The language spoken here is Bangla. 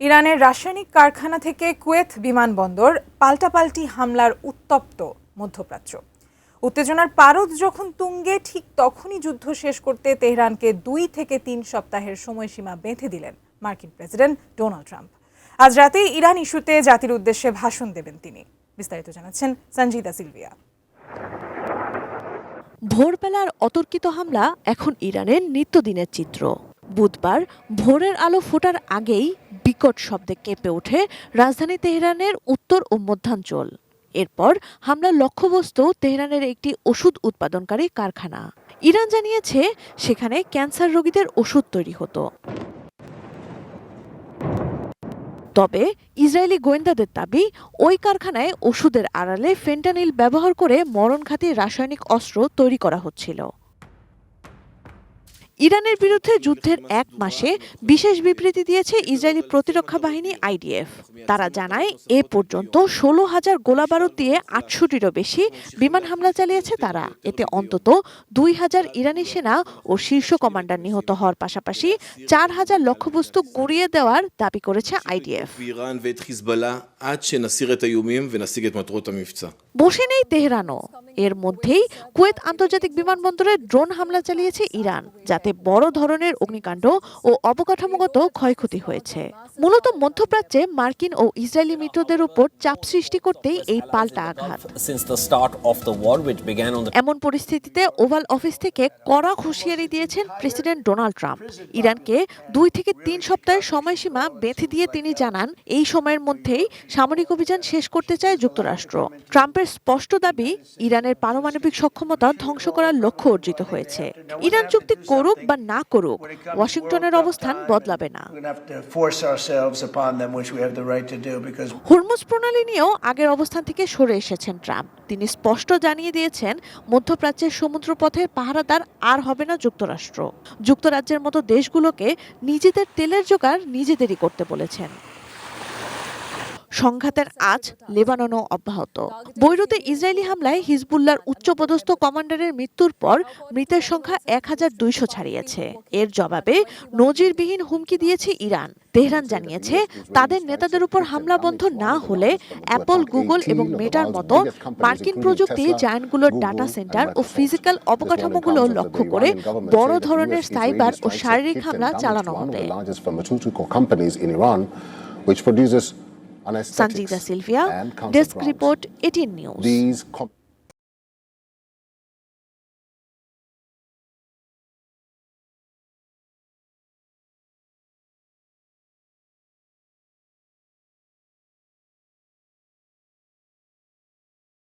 ইরানের রাসায়নিক কারখানা থেকে কুয়েত বিমানবন্দর পাল্টাপাল্টি হামলার উত্তপ্ত মধ্যপ্রাচ্য। উত্তেজনার পারদ যখন তুঙ্গে, ঠিক তখনই যুদ্ধ শেষ করতে তেহরানকে 2 থেকে 3 সপ্তাহের সময়সীমা বেঁধে দিলেন মার্কিন প্রেসিডেন্ট ডোনাল্ড ট্রাম্প। আজ রাতেই ইরান ইস্যুতে জাতির উদ্দেশ্যে ভাষণ দেবেন তিনি। বিস্তারিত জানাচ্ছেন সঞ্জিদা সিলভিয়া। ভোরবেলার অতর্কিত হামলা এখন ইরানের নিত্যদিনের চিত্র। বুধবার ভোরের আলো ফোটার আগেই বিকট শব্দে কেঁপে ওঠে রাজধানী তেহরানের উত্তর ও মধ্যাঞ্চল। এরপর হামলার লক্ষ্যবস্তু তেহরানের একটি ওষুধ উৎপাদনকারী কারখানা। ইরান জানিয়েছে সেখানে ক্যান্সার রোগীদের ওষুধ তৈরি হতো। তবে ইসরায়েলি গোয়েন্দাদের দাবি, ওই কারখানায় ওষুধের আড়ালে ফেন্টানিল ব্যবহার করে মরণঘাতী রাসায়নিক অস্ত্র তৈরি করা হচ্ছিল। ইরানের বিরুদ্ধে যুদ্ধের 1 মাসে বিশেষ বিবৃতি দিয়েছে ইসরায়েলি প্রতিরক্ষা বাহিনী IDF। তারা জানায় এ পর্যন্ত 16,000 গোলাবারুদ দিয়ে 800টিরও বেশি বিমান হামলা চালিয়েছে তারা। এতে অন্তত 2,000 ইরানি সেনা ও শীর্ষ কমান্ডার নিহত হওয়ার পাশাপাশি 4,000 লক্ষ্যবস্তু গুঁড়িয়ে দেওয়ার দাবি করেছে IDF। বসে নেই তেহরানও। এর মধ্যেই কুয়েত আন্তর্জাতিক বিমানবন্দরে ড্রোন হামলা চালিয়েছে ইরান, যাতে বড় ধরনের অগ্নিকাণ্ড ও অবকাঠামোগত ক্ষয়ক্ষতি হয়েছে। মূলত মধ্যপ্রাচ্যে মার্কিন ও ইসরায়েলি মিত্রদের উপর চাপ সৃষ্টি করতেই এই পাল্টা আঘাত। এমন পরিস্থিতিতে ওভাল অফিস থেকে কড়া হুঁশিয়ারি দিয়েছেন প্রেসিডেন্ট ডোনাল্ড ট্রাম্প। ইরানকে 2 থেকে 3 সপ্তাহের সময়সীমা বেঁধে দিয়ে তিনি জানান, এই সময়ের মধ্যেই সামরিক অভিযান শেষ করতে চায় যুক্তরাষ্ট্র। ট্রাম্পের স্পষ্ট দাবি, ইরানের পারমাণবিক সক্ষমতা ধ্বংস করার লক্ষ্য অর্জিত হয়েছে। ইরান চুক্তি করুক বা না করুক, ওয়াশিংটনের অবস্থান বদলাবে না। হরমুজ প্রণালী নিয়েও আগের অবস্থান থেকে সরে এসেছেন ট্রাম্প। তিনি স্পষ্ট জানিয়ে দিয়েছেন, মধ্যপ্রাচ্যের সমুদ্রপথের পাহারাদার আর হবে না যুক্তরাষ্ট্র। যুক্তরাজ্যের মতো দেশগুলোকে নিজেদের তেলের জোগাড় নিজেদেরই করতে বলেছেন। সংঘাতের আজ লেবাননও অব্যাহত। বৈরুতে ইসরায়েলি হামলায় হিজবুল্লাহর উচ্চপদস্থ কমান্ডারের মৃত্যুর পর মৃতের সংখ্যা 1,200 ছাড়িয়েছে। এর জবাবে নজিরবিহীন হুমকি দিয়েছে ইরান। তেহরান জানিয়েছে, তাদের নেতাদের উপর হামলা বন্ধ না হলে অ্যাপল, গুগল এবং মেটার মতো মার্কিন প্রযুক্তি জায়ান্টগুলোর ডাটা সেন্টার ও ফিজিক্যাল অবকাঠামোগুলো লক্ষ্য করে বড় ধরনের সাইবার ও শারীরিক হামলা চালানো হবে। Sanjida Sylvia, desk report, 18 news.